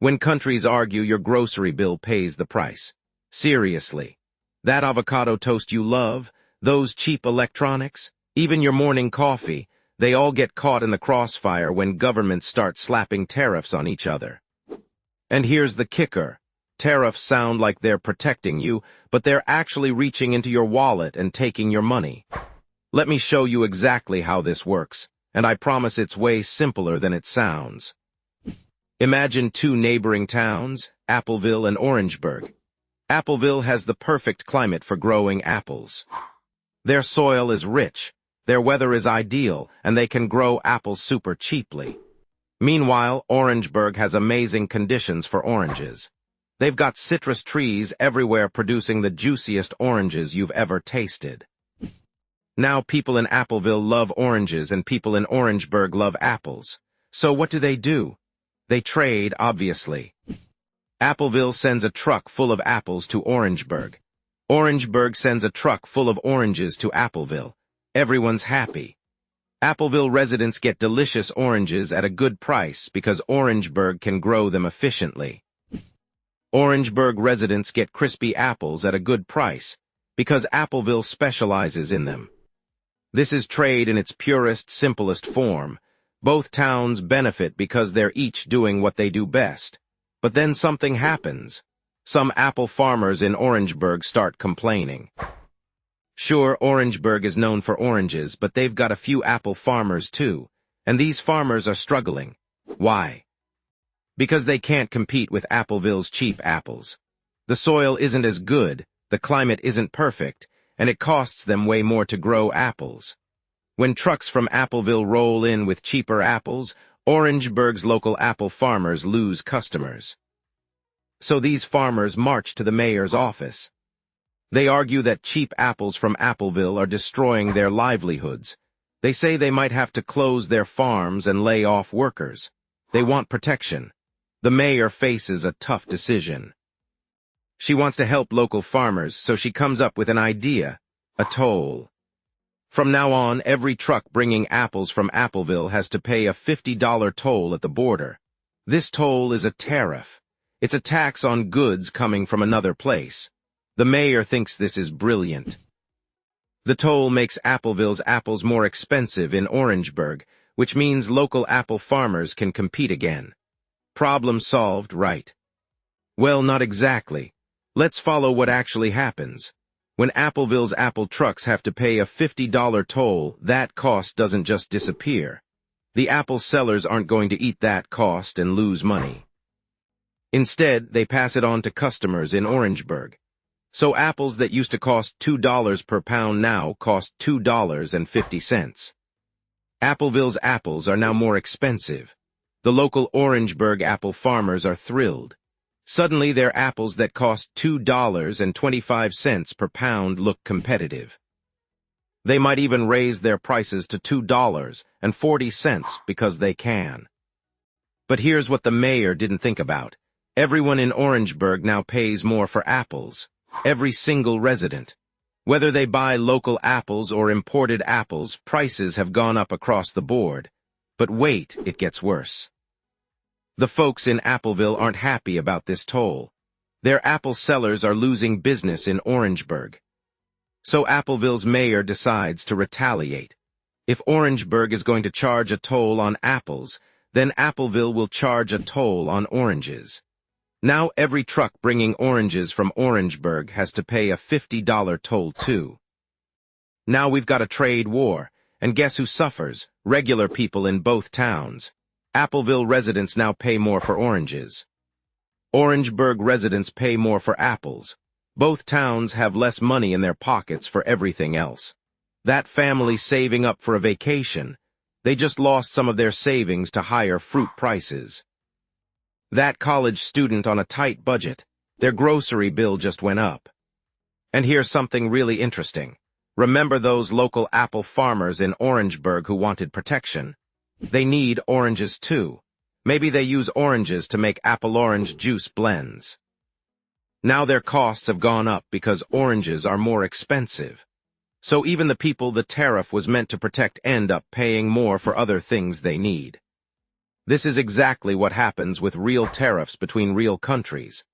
When countries argue, your grocery bill pays the price. Seriously. That avocado toast you love, those cheap electronics, even your morning coffee, they all get caught in the crossfire when governments start slapping tariffs on each other. And here's the kicker. Tariffs sound like they're protecting you, but they're actually reaching into your wallet and taking your money. Let me show you exactly how this works, and I promise it's way simpler than it sounds. Imagine two neighboring towns, Appleville and Orangeburg. Appleville has the perfect climate for growing apples. Their soil is rich, their weather is ideal, and they can grow apples super cheaply. Meanwhile, Orangeburg has amazing conditions for oranges. They've got citrus trees everywhere producing the juiciest oranges you've ever tasted. Now people in Appleville love oranges and people in Orangeburg love apples. So what do? They trade, obviously. Appleville sends a truck full of apples to Orangeburg. Orangeburg sends a truck full of oranges to Appleville. Everyone's happy. Appleville residents get delicious oranges at a good price because Orangeburg can grow them efficiently. Orangeburg residents get crispy apples at a good price because Appleville specializes in them. This is trade in its purest, simplest form. Both towns benefit because they're each doing what they do best. But then something happens. Some apple farmers in Orangeburg start complaining. Sure, Orangeburg is known for oranges, but they've got a few apple farmers too, and these farmers are struggling. Why? Because they can't compete with Appleville's cheap apples. The soil isn't as good, the climate isn't perfect, and it costs them way more to grow apples. When trucks from Appleville roll in with cheaper apples, Orangeburg's local apple farmers lose customers. So these farmers march to the mayor's office. They argue that cheap apples from Appleville are destroying their livelihoods. They say they might have to close their farms and lay off workers. They want protection. The mayor faces a tough decision. She wants to help local farmers, so she comes up with an idea: a toll. From now on, every truck bringing apples from Appleville has to pay a $50 toll at the border. This toll is a tariff. It's a tax on goods coming from another place. The mayor thinks this is brilliant. The toll makes Appleville's apples more expensive in Orangeburg, which means local apple farmers can compete again. Problem solved, right? Well, not exactly. Let's follow what actually happens. When Appleville's apple trucks have to pay a $50 toll, that cost doesn't just disappear. The apple sellers aren't going to eat that cost and lose money. Instead, they pass it on to customers in Orangeburg. So apples that used to cost $2 per pound now cost $2.50. Appleville's apples are now more expensive. The local Orangeburg apple farmers are thrilled. Suddenly, their apples that cost $2.25 per pound look competitive. They might even raise their prices to $2.40 because they can. But here's what the mayor didn't think about. Everyone in Orangeburg now pays more for apples. Every single resident. Whether they buy local apples or imported apples, prices have gone up across the board. But wait, it gets worse. The folks in Appleville aren't happy about this toll. Their apple sellers are losing business in Orangeburg. So Appleville's mayor decides to retaliate. If Orangeburg is going to charge a toll on apples, then Appleville will charge a toll on oranges. Now every truck bringing oranges from Orangeburg has to pay a $50 toll too. Now we've got a trade war, and guess who suffers? Regular people in both towns. Appleville residents now pay more for oranges. Orangeburg residents pay more for apples. Both towns have less money in their pockets for everything else. That family saving up for a vacation, they just lost some of their savings to higher fruit prices. That college student on a tight budget, their grocery bill just went up. And here's something really interesting. Remember those local apple farmers in Orangeburg who wanted protection? They need oranges too. Maybe they use oranges to make apple-orange juice blends. Now their costs have gone up because oranges are more expensive. So even the people the tariff was meant to protect end up paying more for other things they need. This is exactly what happens with real tariffs between real countries.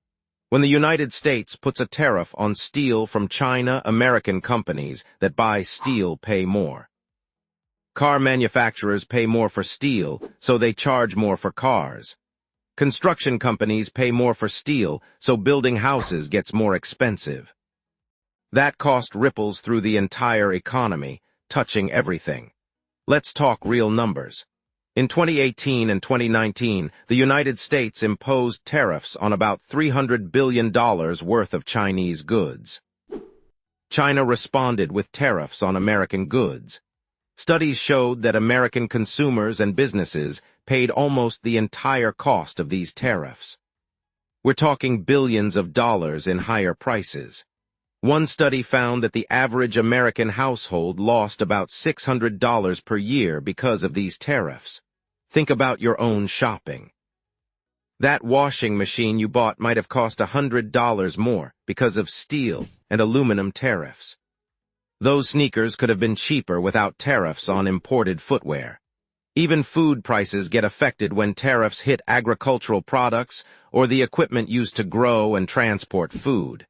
When the United States puts a tariff on steel from China, American companies that buy steel pay more. Car manufacturers pay more for steel, so they charge more for cars. Construction companies pay more for steel, so building houses gets more expensive. That cost ripples through the entire economy, touching everything. Let's talk real numbers. In 2018 and 2019, the United States imposed tariffs on about $300 billion worth of Chinese goods. China responded with tariffs on American goods. Studies showed that American consumers and businesses paid almost the entire cost of these tariffs. We're talking billions of dollars in higher prices. One study found that the average American household lost about $600 per year because of these tariffs. Think about your own shopping. That washing machine you bought might have cost $100 more because of steel and aluminum tariffs. Those sneakers could have been cheaper without tariffs on imported footwear. Even food prices get affected when tariffs hit agricultural products or the equipment used to grow and transport food.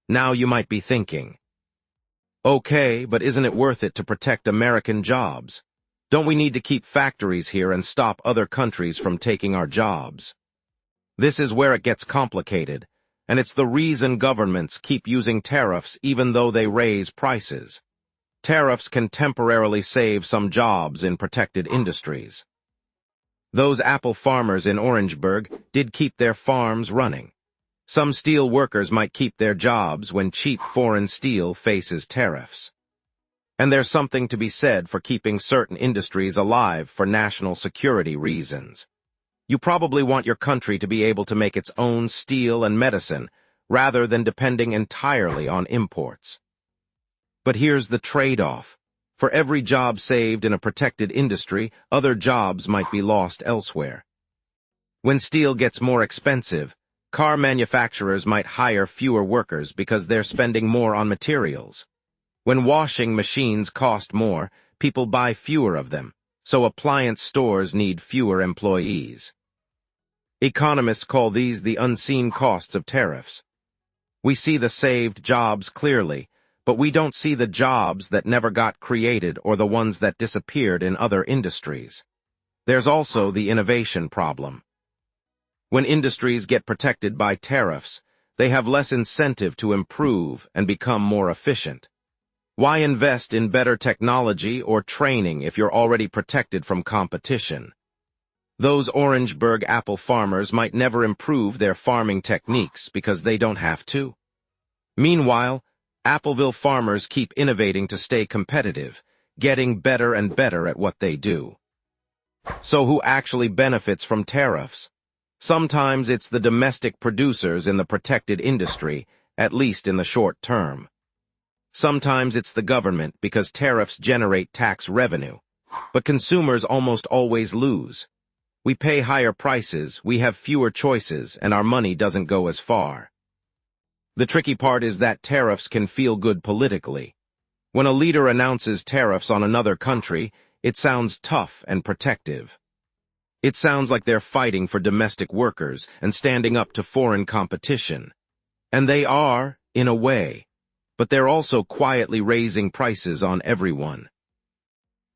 Now you might be thinking, okay, but isn't it worth it to protect American jobs? Don't we need to keep factories here and stop other countries from taking our jobs? This is where it gets complicated, and it's the reason governments keep using tariffs even though they raise prices. Tariffs can temporarily save some jobs in protected industries. Those apple farmers in Orangeburg did keep their farms running. Some steel workers might keep their jobs when cheap foreign steel faces tariffs. And there's something to be said for keeping certain industries alive for national security reasons. You probably want your country to be able to make its own steel and medicine, rather than depending entirely on imports. But here's the trade-off. For every job saved in a protected industry, other jobs might be lost elsewhere. When steel gets more expensive, car manufacturers might hire fewer workers because they're spending more on materials. When washing machines cost more, people buy fewer of them, so appliance stores need fewer employees. Economists call these the unseen costs of tariffs. We see the saved jobs clearly, but we don't see the jobs that never got created or the ones that disappeared in other industries. There's also the innovation problem. When industries get protected by tariffs, they have less incentive to improve and become more efficient. Why invest in better technology or training if you're already protected from competition? Those Orangeburg apple farmers might never improve their farming techniques because they don't have to. Meanwhile, Appleville farmers keep innovating to stay competitive, getting better and better at what they do. So who actually benefits from tariffs? Sometimes it's the domestic producers in the protected industry, at least in the short term. Sometimes it's the government because tariffs generate tax revenue, but consumers almost always lose. We pay higher prices, we have fewer choices, and our money doesn't go as far. The tricky part is that tariffs can feel good politically. When a leader announces tariffs on another country, it sounds tough and protective. It sounds like they're fighting for domestic workers and standing up to foreign competition. And they are, in a way. But they're also quietly raising prices on everyone.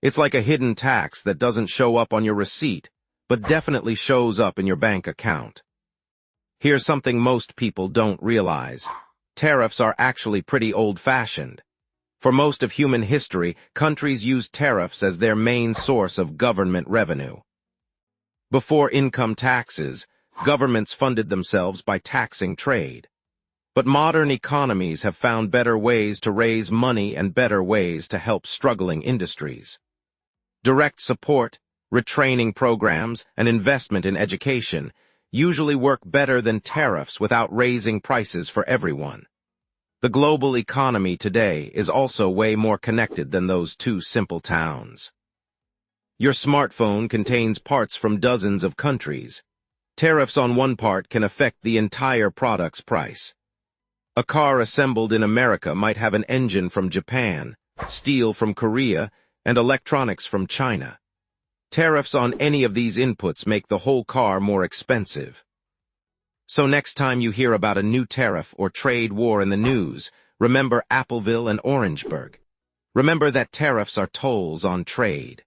It's like a hidden tax that doesn't show up on your receipt, but definitely shows up in your bank account. Here's something most people don't realize. Tariffs are actually pretty old-fashioned. For most of human history, countries used tariffs as their main source of government revenue. Before income taxes, governments funded themselves by taxing trade. But modern economies have found better ways to raise money and better ways to help struggling industries. Direct support, retraining programs, and investment in education usually work better than tariffs without raising prices for everyone. The global economy today is also way more connected than those two simple towns. Your smartphone contains parts from dozens of countries. Tariffs on one part can affect the entire product's price. A car assembled in America might have an engine from Japan, steel from Korea, and electronics from China. Tariffs on any of these inputs make the whole car more expensive. So next time you hear about a new tariff or trade war in the news, remember Appleville and Orangeburg. Remember that tariffs are tolls on trade.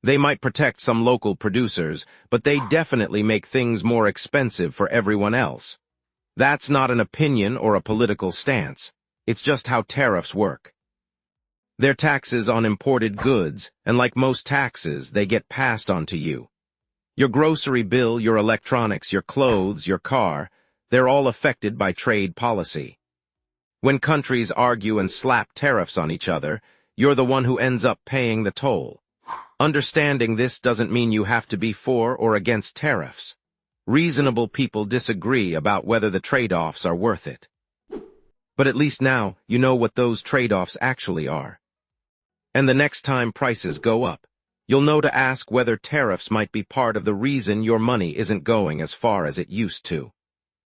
They might protect some local producers, but they definitely make things more expensive for everyone else. That's not an opinion or a political stance. It's just how tariffs work. They're taxes on imported goods, and like most taxes, they get passed on to you. Your grocery bill, your electronics, your clothes, your car, they're all affected by trade policy. When countries argue and slap tariffs on each other, you're the one who ends up paying the toll. Understanding this doesn't mean you have to be for or against tariffs. Reasonable people disagree about whether the trade-offs are worth it. But at least now, you know what those trade-offs actually are. And the next time prices go up, you'll know to ask whether tariffs might be part of the reason your money isn't going as far as it used to.